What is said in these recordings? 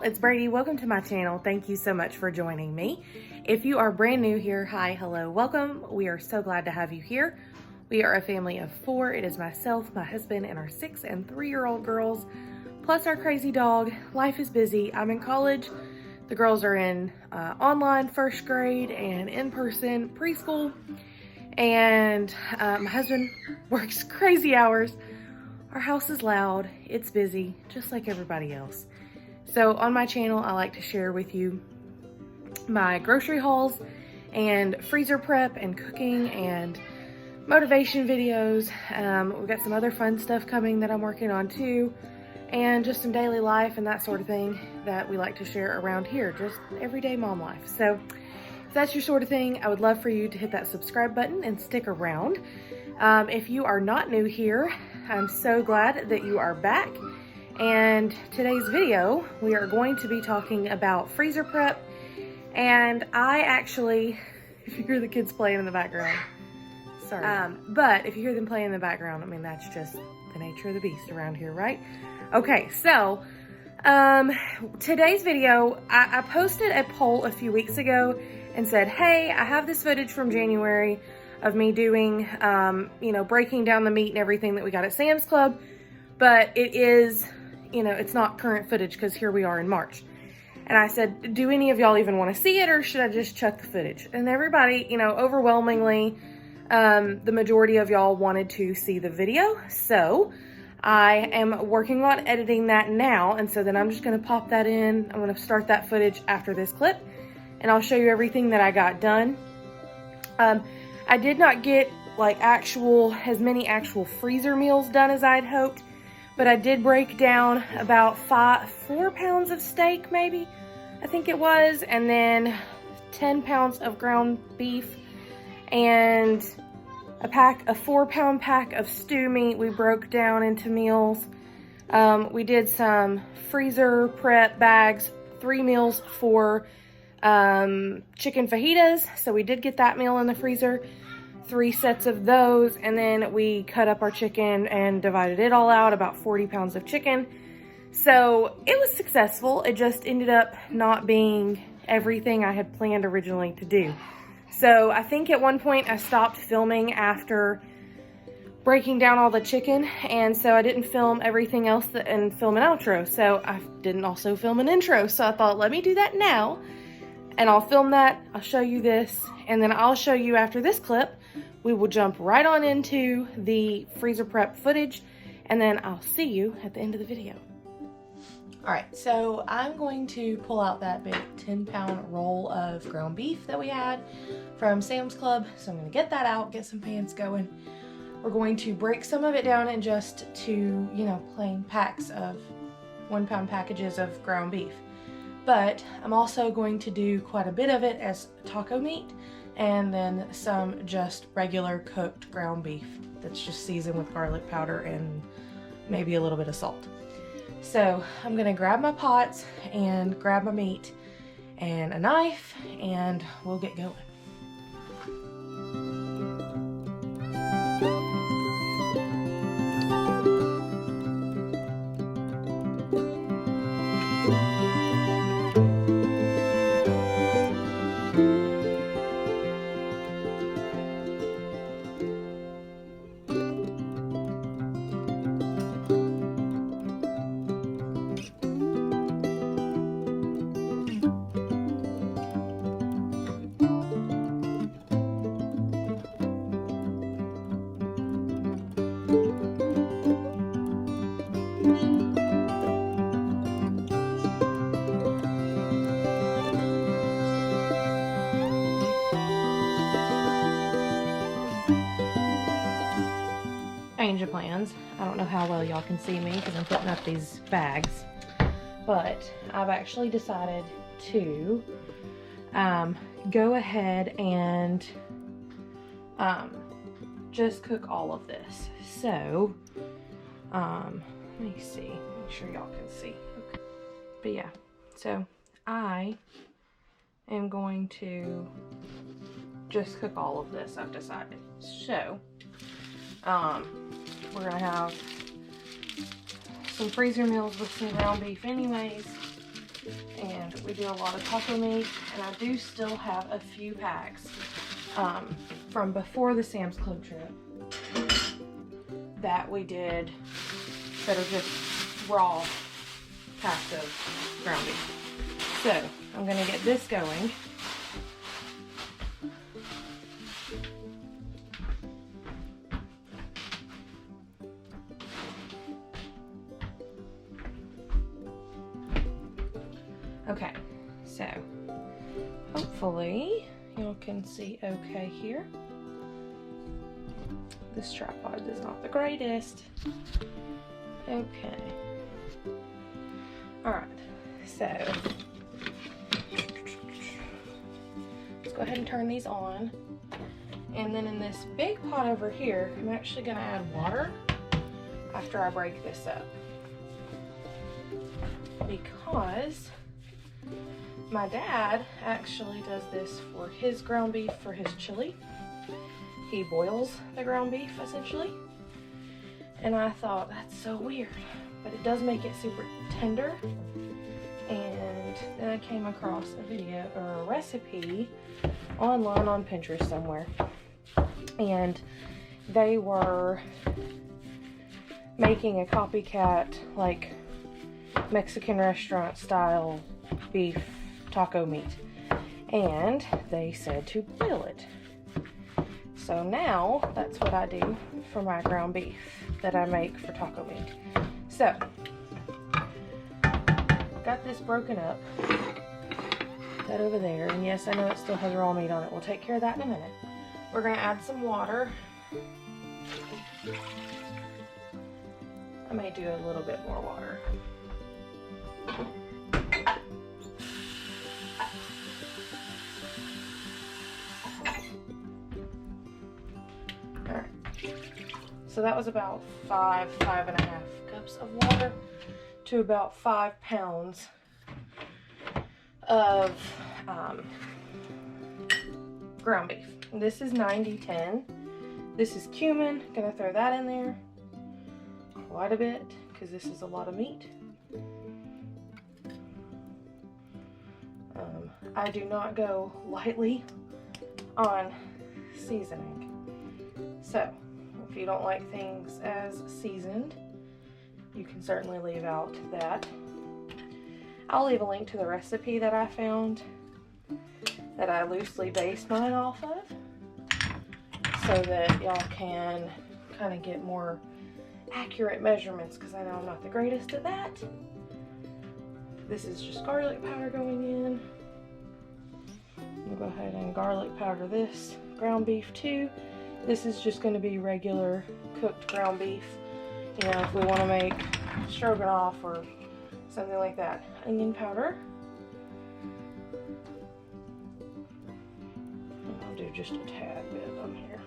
y'all, it's Brady. Welcome to my channel. Thank you so much for joining me. If you are brand new here, hi, hello, welcome. We are so glad to have you here. We are a family of 4. It is myself, my husband, and our 6- and 3-year-old girls, plus our crazy dog. Life is busy. I'm in college. The girls are in online first grade and in-person preschool. And my husband works crazy hours. Our house is loud. It's busy, just like everybody else. So on my channel, I like to share with you my grocery hauls and freezer prep and cooking and motivation videos. We've got some other fun stuff coming that I'm working on too, and just some daily life and that sort of thing that we like to share around here, just everyday mom life. So if that's your sort of thing, I would love for you to hit that subscribe button and stick around. If you are not new here, I'm so glad that you are back. And today's video, we are going to be talking about freezer prep. And I actually, if you hear the kids playing in the background, sorry. But if you hear them playing in the background, I mean, that's just the nature of the beast around here, right? Okay, so today's video, I posted a poll a few weeks ago and said, hey, I have this footage from January of me doing, breaking down the meat and everything that we got at Sam's Club, but it is, it's not current footage because here we are in March. And I said, do any of y'all even want to see it, or should I just chuck the footage? And everybody, overwhelmingly, the majority of y'all wanted to see the video. So I am working on editing that now. And so then I'm just going to pop that in. I'm going to start that footage after this clip, and I'll show you everything that I got done. I did not get as many actual freezer meals done as I'd hoped, but I did break down about 4 pounds of steak, maybe, I think it was, and then 10 pounds of ground beef, and a 4-pound pack of stew meat we broke down into meals. We did some freezer prep bags, 3 meals for chicken fajitas, so we did get that meal in the freezer, 3 sets of those, and then we cut up our chicken and divided it all out, about 40 pounds of chicken. So it was successful. It just ended up not being everything I had planned originally to do. So I think at one point I stopped filming after breaking down all the chicken, and so I didn't film everything else and film an outro. So I didn't also film an intro. So I thought, let me do that now, and I'll film that. I'll show you this, and then I'll show you after this clip. We will jump right on into the freezer prep footage, and then I'll see you at the end of the video. All right, so I'm going to pull out that big 10-pound roll of ground beef that we had from Sam's Club. So I'm gonna get that out, get some pans going. We're going to break some of it down in just 2, plain packs of 1-pound packages of ground beef. But I'm also going to do quite a bit of it as taco meat, and then some just regular cooked ground beef that's just seasoned with garlic powder and maybe a little bit of salt. So I'm gonna grab my pots and grab my meat and a knife, and we'll get going. Change of plans. I don't know how well y'all can see me because I'm putting up these bags, but I've actually decided to go ahead and just cook all of this. So let me see, make sure y'all can see. Okay. But yeah, so I am going to just cook all of this, I've decided. So we're gonna have some freezer meals with some ground beef anyways. And we do a lot of taco meat, and I do still have a few packs from before the Sam's Club trip that we did that are just raw packs of ground beef. So I'm gonna get this going. Okay, so hopefully you can see okay here. This tripod is not the greatest. Okay. Alright, so let's go ahead and turn these on. And then in this big pot over here, I'm actually going to add water after I break this up. Because my dad actually does this for his ground beef for his chili. He boils the ground beef essentially. And I thought, that's so weird, but it does make it super tender. And then I came across a video or a recipe online on Pinterest somewhere. And they were making a copycat, like Mexican restaurant style beef taco meat. And they said to boil it. So now that's what I do for my ground beef that I make for taco meat. So, got this broken up. That over there. And yes, I know it still has raw meat on it. We'll take care of that in a minute. We're going to add some water. I may do a little bit more water. Alright. So that was about 5.5 cups of water to about 5 pounds of ground beef. This is 90-10. This is cumin. Gonna throw that in there quite a bit because this is a lot of meat. I do not go lightly on seasoning. So if you don't like things as seasoned, you can certainly leave out that. I'll leave a link to the recipe that I found that I loosely based mine off of so that y'all can kind of get more accurate measurements because I know I'm not the greatest at that. This is just garlic powder going in. We'll go ahead and garlic powder this ground beef too. This is just going to be regular cooked ground beef. You know, if we want to make stroganoff or something like that. Onion powder. And I'll do just a tad bit on here.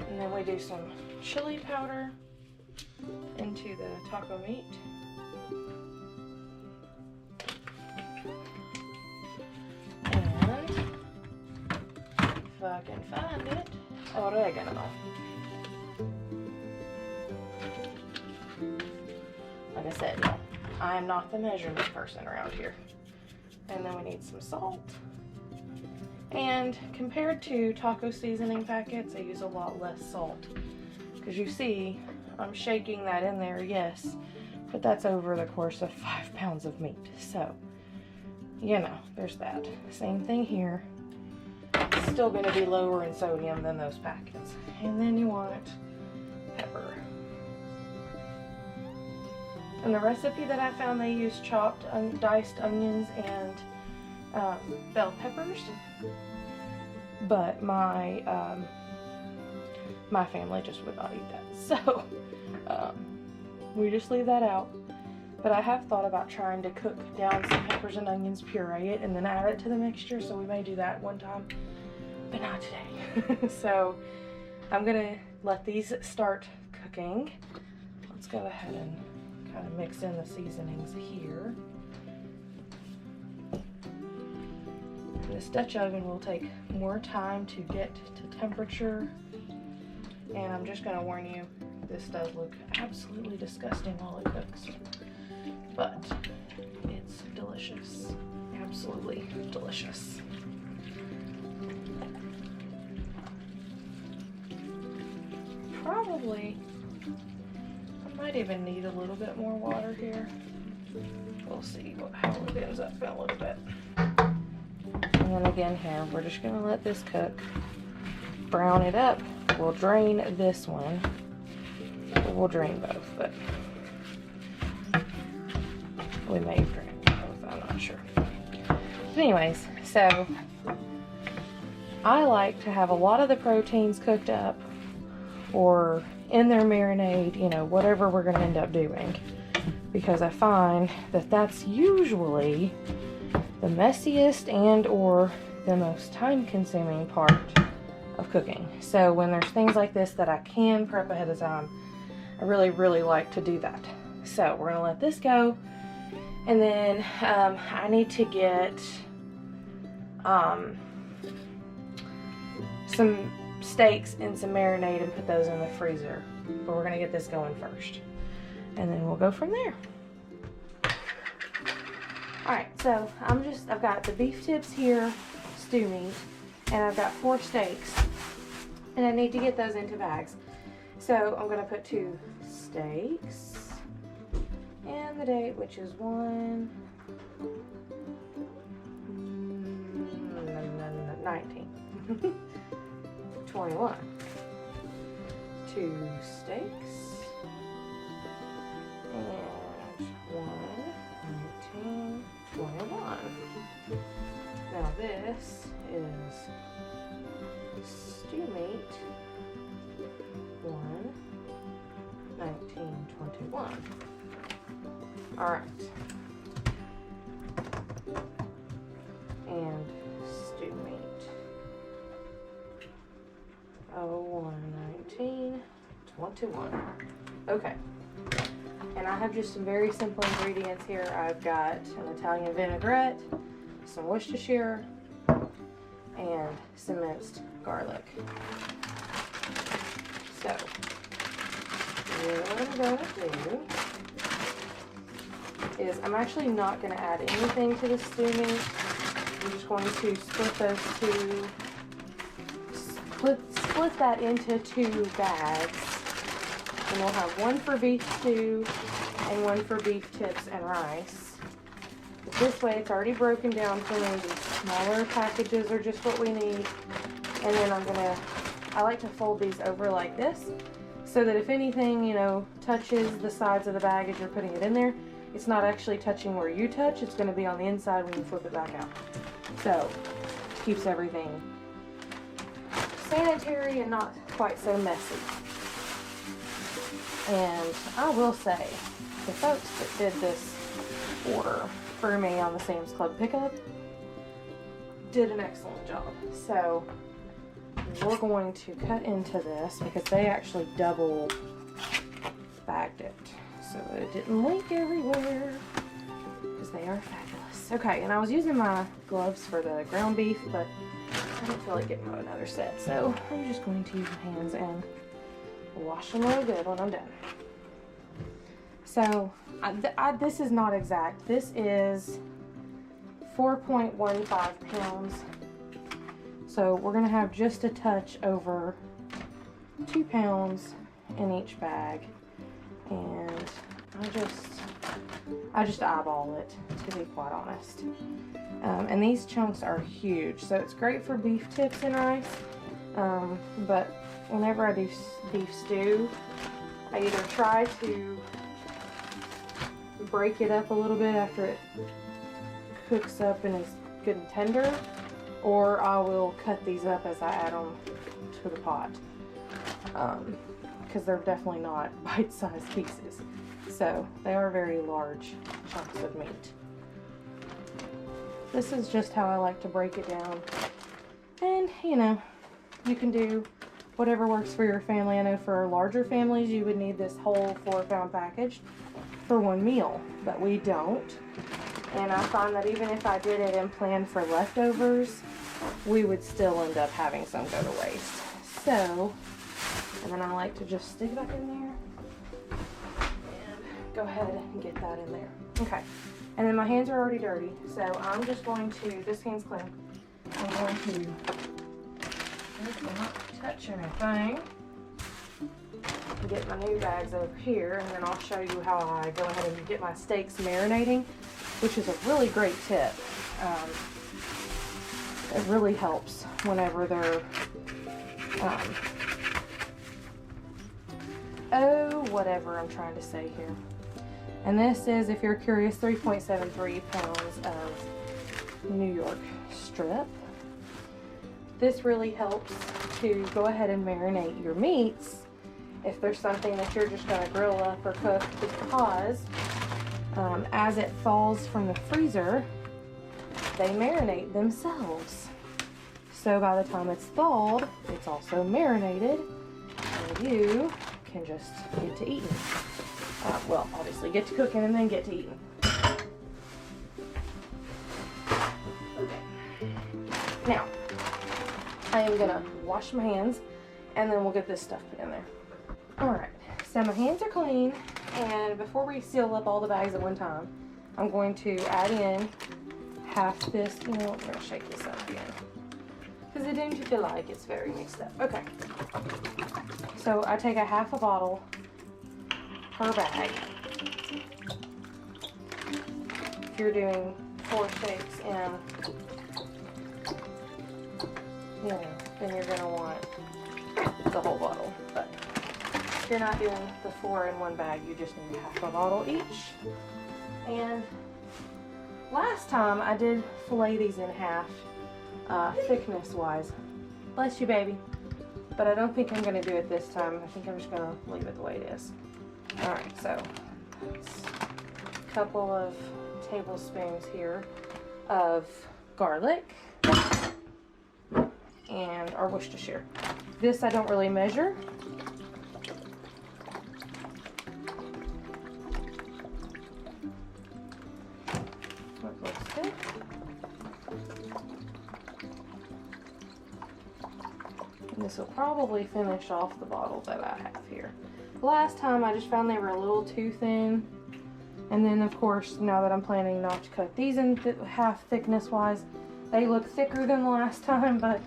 And then we do some chili powder into the taco meat. And if I can find it, oregano. Like I said, I am not the measurement person around here. And then we need some salt. And compared to taco seasoning packets, I use a lot less salt. Because you see, I'm shaking that in there, yes, but that's over the course of 5 pounds of meat. So, you know, there's that. Same thing here. It's still going to be lower in sodium than those packets. And then you want pepper. In the recipe that I found, they use chopped, diced onions and bell peppers. But my my family just would not eat that. So we just leave that out. But I have thought about trying to cook down some peppers and onions, puree it, and then add it to the mixture. So we may do that one time, but not today. So I'm gonna let these start cooking. Let's go ahead and kind of mix in the seasonings here. This Dutch oven will take more time to get to temperature, and I'm just going to warn you, This does look absolutely disgusting while it cooks, but it's delicious. Absolutely delicious. Probably, I might even need a little bit more water here. We'll see how it ends up in a little bit. And then again here, we're just gonna let this cook, brown it up. We'll drain this one. We'll drain both, but we may drain both, I'm not sure. But anyways, so I like to have a lot of the proteins cooked up or in their marinade, you know, whatever we're gonna end up doing, because I find that that's usually the messiest and or the most time-consuming part of cooking. So when there's things like this that I can prep ahead of time, I really like to do that. So we're gonna let this go, and then I need to get some steaks and some marinade and put those in the freezer, but we're gonna get this going first, and then we'll go from there. Alright, so I've got the beef tips here, stew meat, and I've got 4 steaks, and I need to get those into bags. So I'm going to put 2 steaks, and the date, which is 19. 21. 2 steaks, and 19, 21. Now this is stew meat, 19, 21. All right. And stew meat, 19, 21. Okay. And I have just some very simple ingredients here. I've got an Italian vinaigrette, some Worcestershire, and some minced garlic. So, what I'm going to do is I'm actually not going to add anything to the stew meat. I'm just going to split that into 2 bags. And we'll have one for beef stew and one for beef tips and rice. But this way it's already broken down for me. These smaller packages are just what we need. And then I like to fold these over like this, so that if anything, you know, touches the sides of the bag as you're putting it in there, it's not actually touching where you touch, it's going to be on the inside when you flip it back out. So, keeps everything sanitary and not quite so messy. And I will say, the folks that did this order for me on the Sam's Club pickup did an excellent job. So we're going to cut into this because they actually double bagged it so that it didn't leak everywhere, because they are fabulous. Okay, and I was using my gloves for the ground beef, but I don't feel like getting out another set, so I'm just going to use my hands and wash them real good when I'm done. So this is not exact. This is 4.15 pounds. So we're gonna have just a touch over 2 pounds in each bag, and I just eyeball it, to be quite honest. And these chunks are huge, so it's great for beef tips and rice. But whenever I do beef stew, I either try to break it up a little bit after it cooks up and is good and tender, or I will cut these up as I add them to the pot, because they're definitely not bite-sized pieces. So they are very large chunks of meat. This is just how I like to break it down, and you know, you can do whatever works for your family. I know for larger families you would need this whole 4-pound package for one meal, but we don't. And I find that even if I did it and planned for leftovers, we would still end up having some go to waste. So And then I like to just stick it back in there and go ahead and get that in there. Okay, and then my hands are already dirty, so I'm just going to, this hand's clean, I'm going to not touch anything. Get my new bags over here, and then I'll show you how I go ahead and get my steaks marinating, which is a really great tip. It really helps whenever they're, whatever I'm trying to say here. And this is, if you're curious, 3.73 pounds of New York strip. This really helps to go ahead and marinate your meats if there's something that you're just going to grill up or cook, because as it falls from the freezer, they marinate themselves. So by the time it's thawed, it's also marinated, and you can just get to eating. Well, obviously get to cooking and then get to eating. Okay. Now, I am gonna wash my hands, and then we'll get this stuff put in there. Alright, so my hands are clean, and before we seal up all the bags at one time, I'm going to add in half this, I'm gonna shake this up again, because I don't feel like it's very mixed up. Okay, so I take a half a bottle per bag. If you're doing 4 steaks in, then you're gonna want the whole bottle, but if you're not doing the 4 in one bag, you just need half a bottle each. And last time I did fillet these in half, thickness wise. Bless you, baby. But I don't think I'm gonna do it this time. I think I'm just gonna leave it the way it is. Alright, so it's a couple of tablespoons here of garlic and our Worcestershire. This I don't really measure. That looks good. And this will probably finish off the bottle that I have here. Last time I just found they were a little too thin. And then of course, now that I'm planning not to cut these in half thickness wise, they look thicker than the last time, but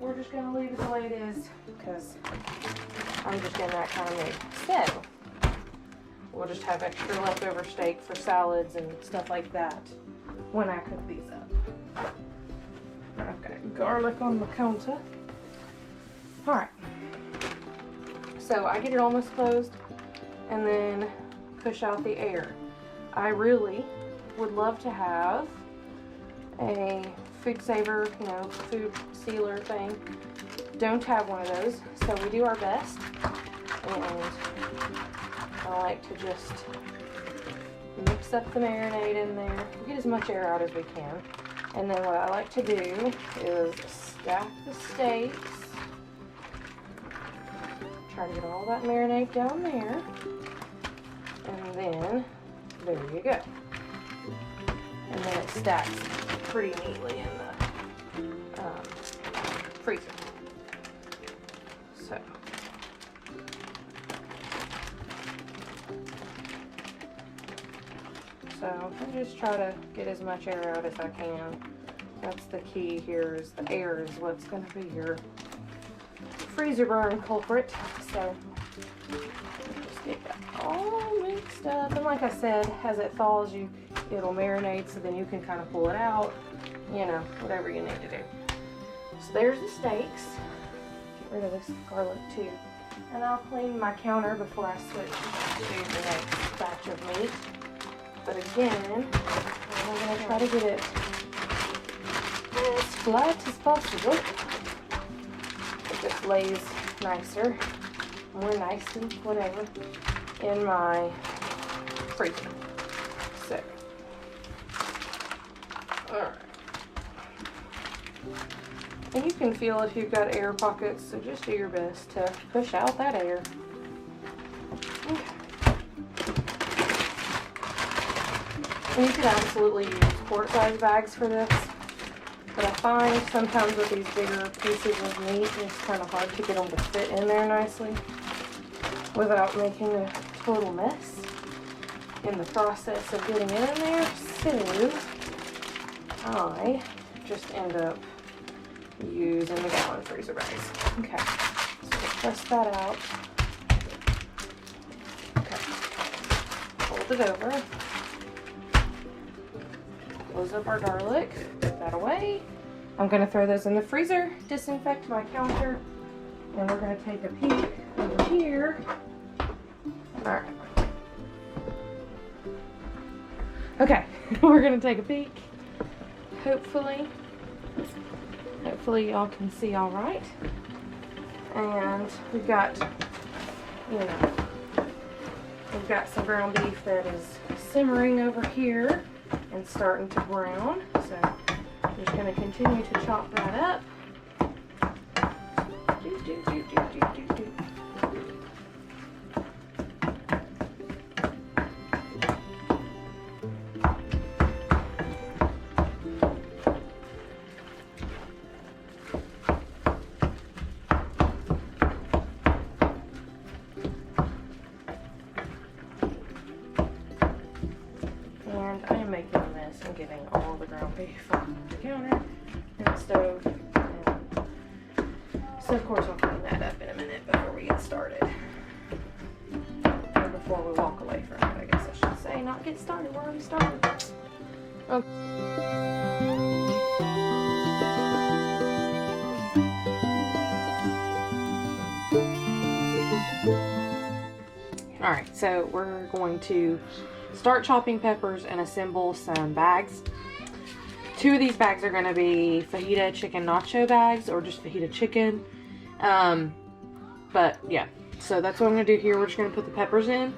we're just gonna leave it the way it is because I'm just in that kind of mood. So we'll just have extra leftover steak for salads and stuff like that when I cook these up. I've got garlic on the counter. Alright, so I get it almost closed and then push out the air. I really would love to have a food saver, food sealer thing. Don't have one of those, so we do our best. And I like to just mix up the marinade in there, get as much air out as we can. And then what I like to do is stack the steaks. Try to get all that marinade down there. And then, there you go. And then it stacks pretty neatly in the freezer. So I just try to get as much air out as I can. That's the key here, is the air is what's going to be your freezer burn culprit. So just get that all mixed up. And like I said, as it thaws, it'll marinate, so then you can kind of pull it out, whatever you need to do. So there's the steaks. Get rid of this garlic too. And I'll clean my counter before I switch to the next batch of meat. But again, I'm going to try to get it as flat as possible. It just lays nicer, more nice and whatever, in my freezer. So, alright. And you can feel if you've got air pockets, so just do your best to push out that air. Okay. And you could absolutely use quart-size bags for this, but I find sometimes with these bigger pieces of meat, it's kind of hard to get them to fit in there nicely without making a total mess in the process of getting it in there. So I just end up using the gallon freezer bags. Okay, so we'll press that out. Okay, fold it over. Close up our garlic, put that away. I'm gonna throw those in the freezer, disinfect my counter, and we're gonna take a peek over here. All right. Okay, we're gonna take a peek. Hopefully y'all can see all right. And we've got, we've got some ground beef that is simmering over here and starting to brown. So I'm just going to continue to chop that up. And I am making a mess and getting all the ground beef on the counter and the stove. And so of course I'll clean that up in a minute before we get started. Or before we walk away from it, I guess I should say. Not get started, we're already started. Okay. Alright, so we're going to start chopping peppers and assemble some bags. 2 of these bags are going to be fajita chicken nacho bags or just fajita chicken. But yeah, so that's what I'm going to do here. We're just going to put the peppers in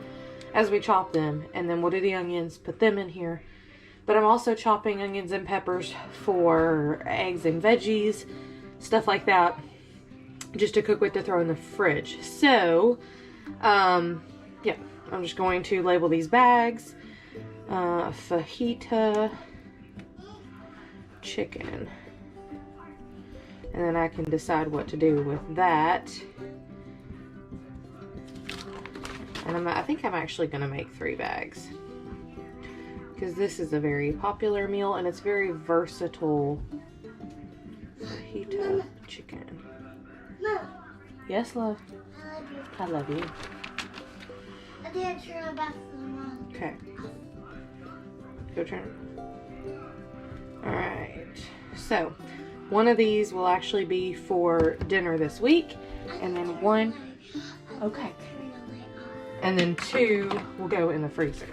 as we chop them, and then we'll do the onions, put them in here. But I'm also chopping onions and peppers for eggs and veggies, stuff like that, just to cook with to throw in the fridge. So, yeah, I'm just going to label these bags. Fajita chicken. And then I can decide what to do with that. And I think I'm actually going to make 3 bags. Because this is a very popular meal and it's very versatile. Fajita chicken. Mom. Yes, love? I love you. I love you. I didn't turn the bathroom on. Okay. Go turn. Alright. So, one of these will actually be for dinner this week. And then one... Okay. And then 2 will go in the freezer.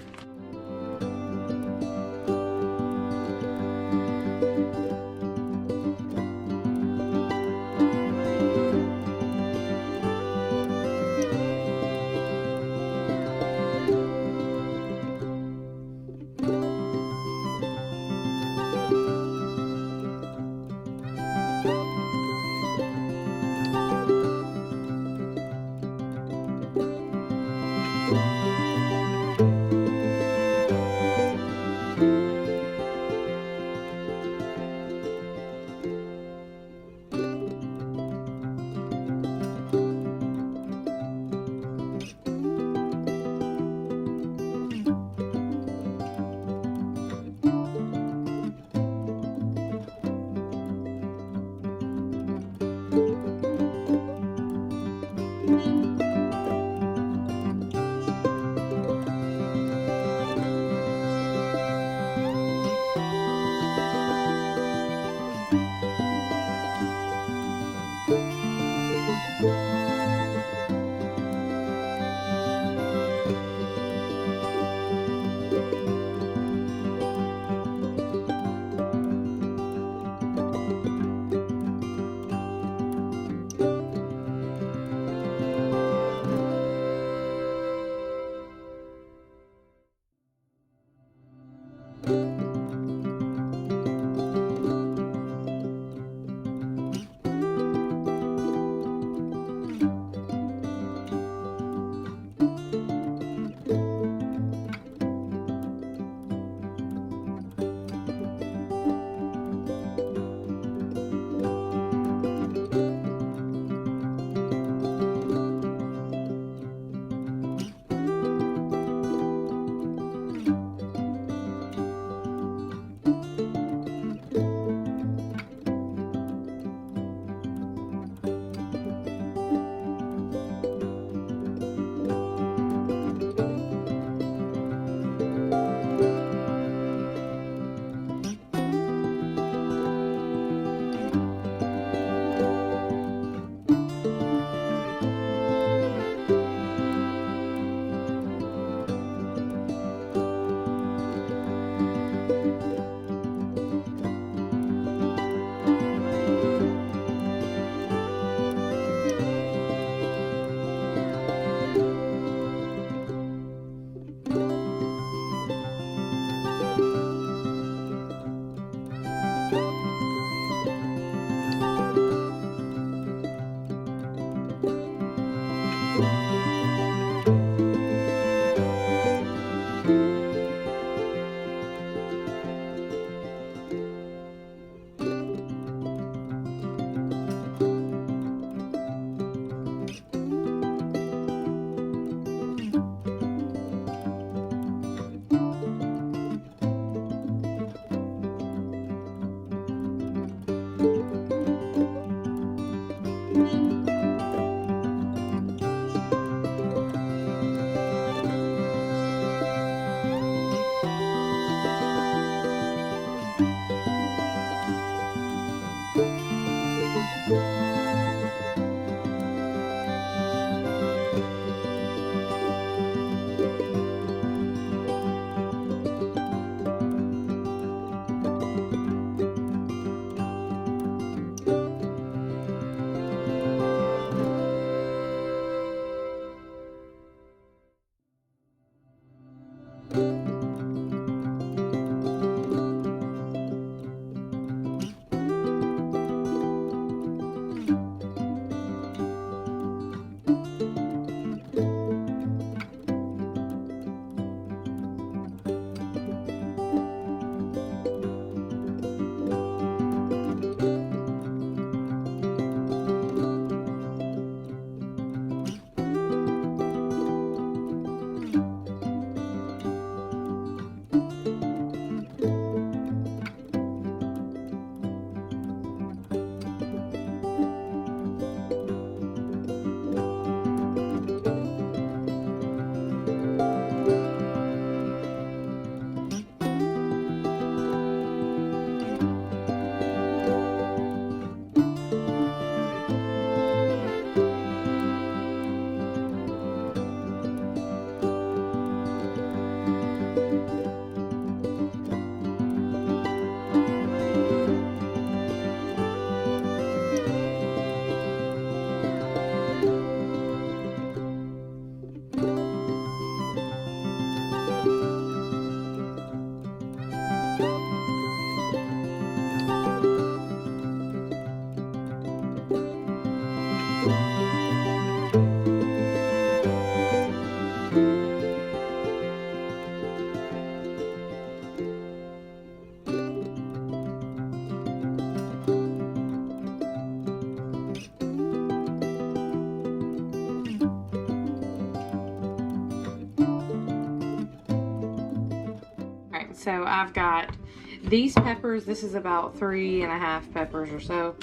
Alright, so I've got these peppers. This is about 3.5 peppers or so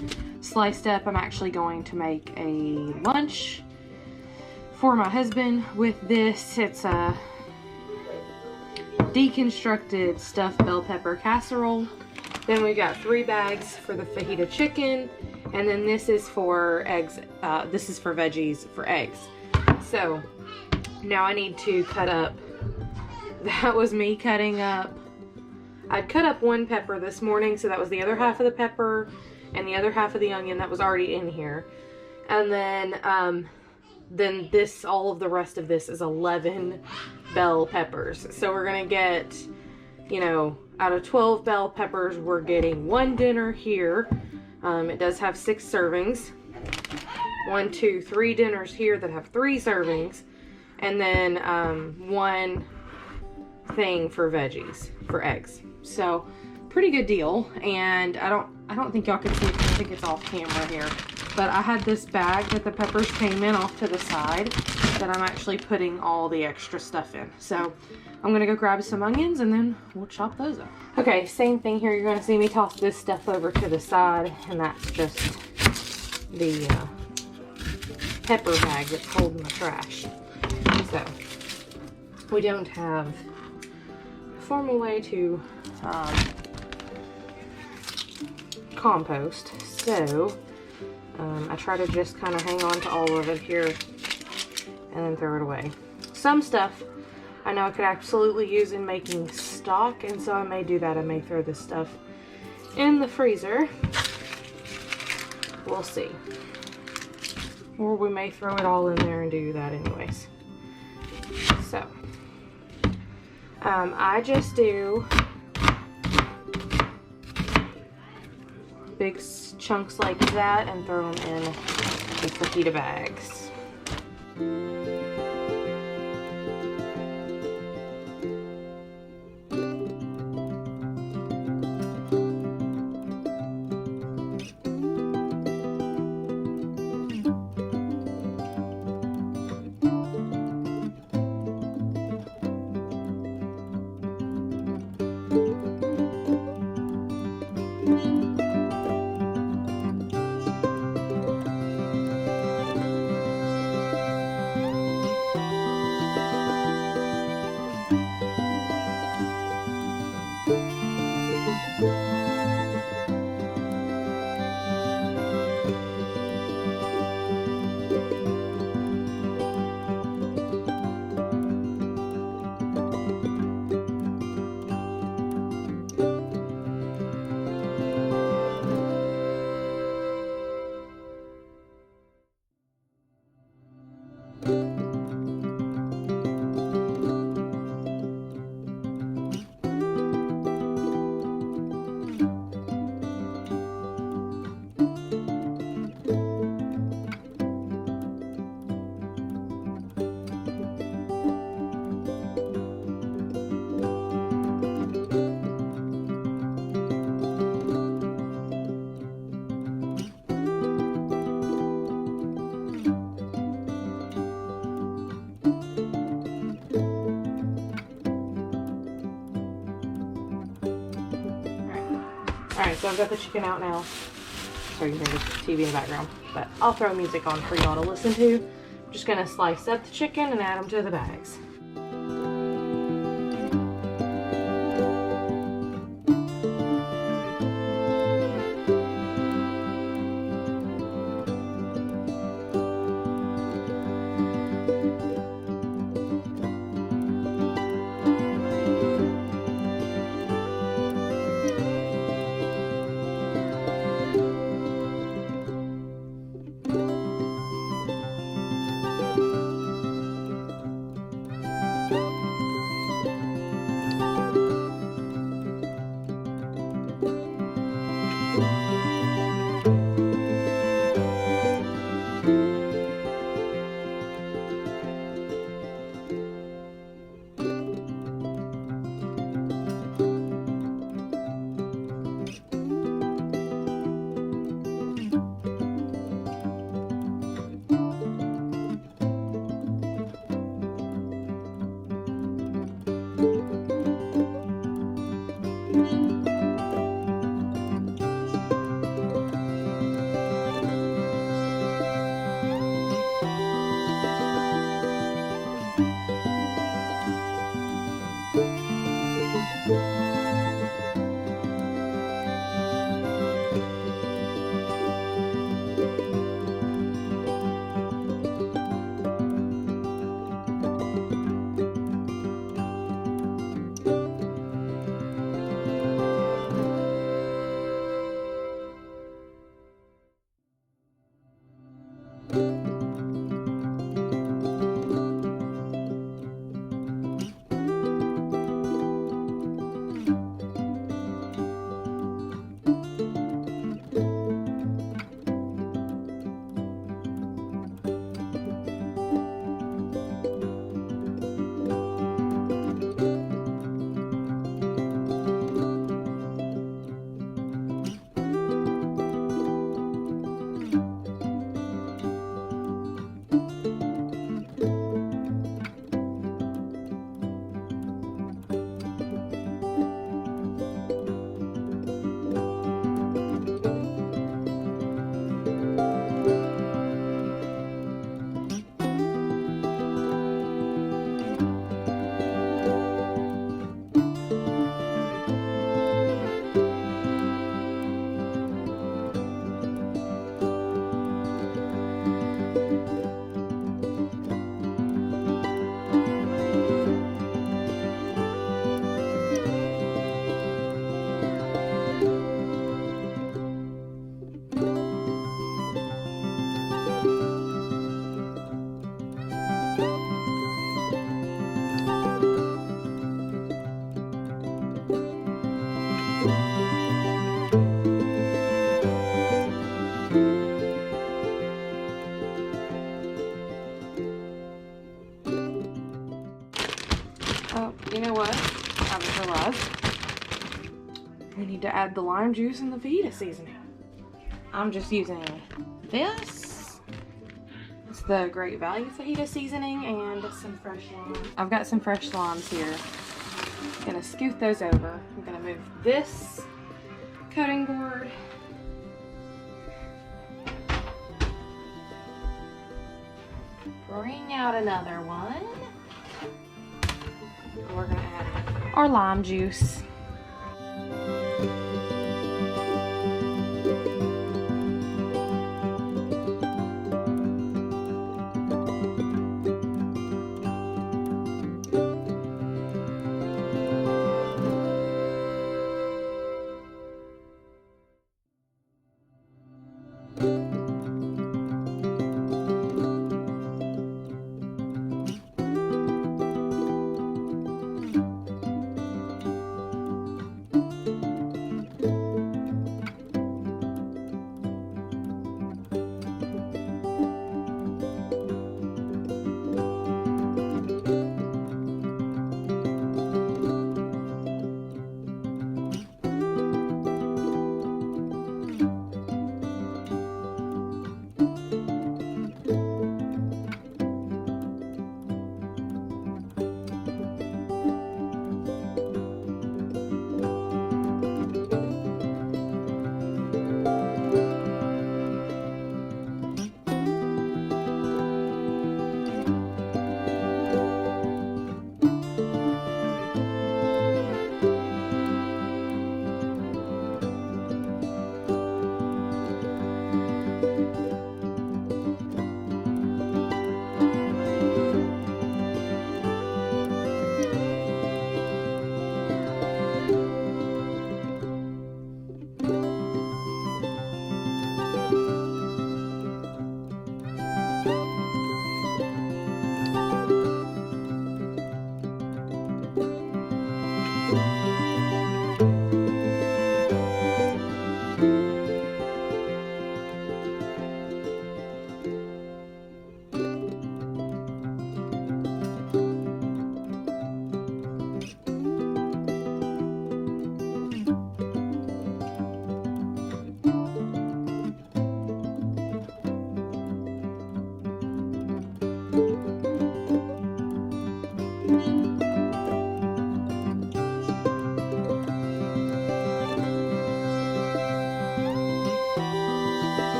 sliced up. I'm actually going to make a lunch for my husband with this. It's a deconstructed stuffed bell pepper casserole. Then we got 3 bags for the fajita chicken, and then this is for eggs. This is for veggies for eggs. So now I need to cut up. That was me cutting up. I'd cut up 1 pepper this morning, so that was the other half of the pepper and the other half of the onion that was already in here. And then this, all of the rest of this is 11 bell peppers. So we're gonna get, you know, out of 12 bell peppers, we're getting 1 dinner here. It does have 6 servings. 1, 2, 3 dinners here that have 3 servings. And then 1 thing for veggies, for eggs. So pretty good deal. And I don't think y'all can see it because I think it's off camera here, but I had this bag that the peppers came in off to the side that I'm actually putting all the extra stuff in. So I'm gonna go grab some onions and then we'll chop those up. Okay, same thing here. You're gonna see me toss this stuff over to the side, and that's just the pepper bag that's holding the trash. So we don't have a formal way to compost, so I try to just kind of hang on to all of it here and then throw it away. Some stuff I know I could absolutely use in making stock, and so I may do that. I may throw this stuff in the freezer. We'll see. Or we may throw it all in there and do that anyways. So I just do big chunks like that and throw them in the fajita bags. Alright, so I've got the chicken out now. Sorry, you can hear the TV in the background. But I'll throw music on for y'all to listen to. I'm just gonna slice up the chicken and add them to the bags. Oh, you know what? I just realized we need to add the lime juice and the fajita seasoning. I'm just using this. It's the Great Value fajita seasoning and some fresh lime. I've got some fresh limes here. I'm gonna scoot those over. I'm gonna move this cutting board. Bring out another one. We're gonna add our lime juice.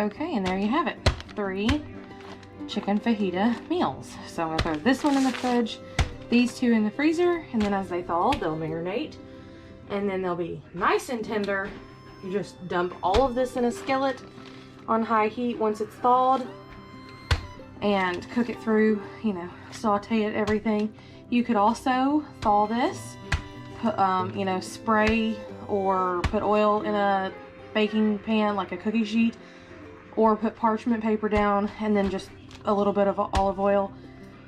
Okay, and there you have it. 3 chicken fajita meals. So I'm gonna throw this one in the fridge, these 2 in the freezer, and then as they thaw, they'll marinate. And then they'll be nice and tender. You just dump all of this in a skillet on high heat once it's thawed and cook it through, you know, saute it, everything. You could also thaw this, put, you know, spray or put oil in a baking pan like a cookie sheet, or put parchment paper down and then just a little bit of olive oil.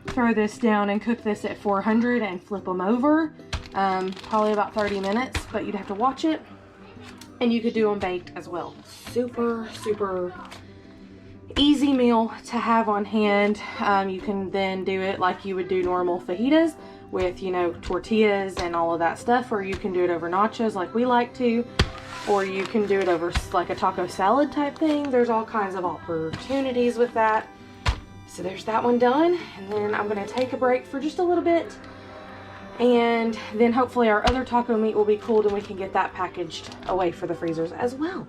Throw this down and cook this at 400 and flip them over. Probably about 30 minutes, but you'd have to watch it. And you could do them baked as well. Super, super easy meal to have on hand. You can then do it like you would do normal fajitas with, you know, tortillas and all of that stuff, or you can do it over nachos like we like to, or you can do it over like a taco salad type thing. There's all kinds of opportunities with that. So there's that one done, and then I'm gonna take a break for just a little bit, and then hopefully our other taco meat will be cooled and we can get that packaged away for the freezers as well.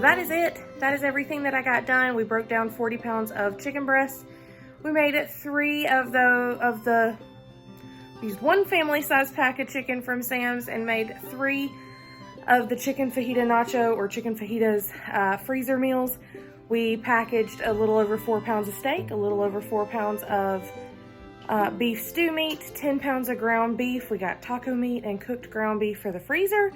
that is it. That is everything that I got done. We broke down 40 pounds of chicken breasts. We made it 3 of used one family size pack of chicken from Sam's and made 3 of the chicken fajita nacho or chicken fajitas freezer meals. We packaged a little over 4 pounds of steak, a little over 4 pounds of beef stew meat, 10 pounds of ground beef. We got taco meat and cooked ground beef for the freezer.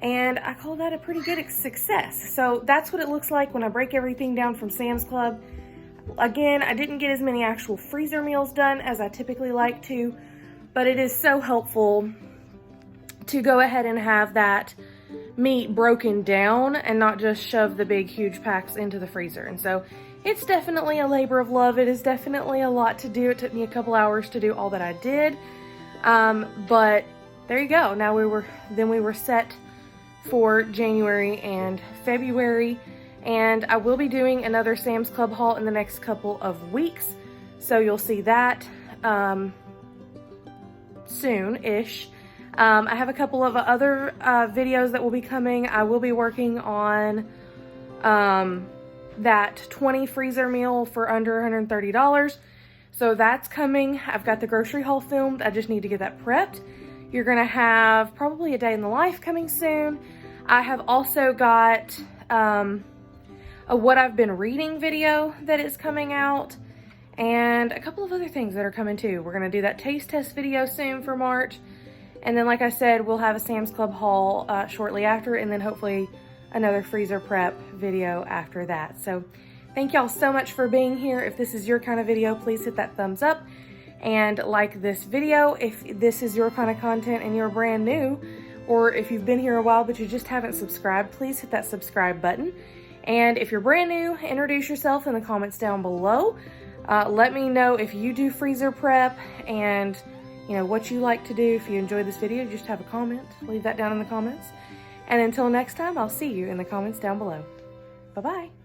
And I call that a pretty good success. So that's what it looks like when I break everything down from Sam's Club. Again, I didn't get as many actual freezer meals done as I typically like to, but it is so helpful to go ahead and have that meat broken down and not just shove the big huge packs into the freezer. And so it's definitely a labor of love. It is definitely a lot to do. It took me a couple hours to do all that I did. But there you go. Now we were set for January and February, and I will be doing another Sam's Club haul in the next couple of weeks, so you'll see that soon-ish. I have a couple of other videos that will be coming. I will be working on that 20 freezer meal for under $130, so that's coming. I've got the grocery haul filmed. I just need to get that prepped. You're gonna have probably a day in the life coming soon. I have also got a what I've been reading video that is coming out, and a couple of other things that are coming too. We're gonna do that taste test video soon for March, and then like I said, we'll have a Sam's Club haul shortly after, and then hopefully another freezer prep video after that. So thank y'all so much for being here. If this is your kind of video, please hit that thumbs up and like this video. If this is your kind of content and you're brand new, or if you've been here a while but you just haven't subscribed, please hit that subscribe button. And if you're brand new, introduce yourself in the comments down below. Let me know if you do freezer prep and you know what you like to do. If you enjoyed this video, just have a comment. Leave that down in the comments. And until next time, I'll see you in the comments down below. Bye-bye.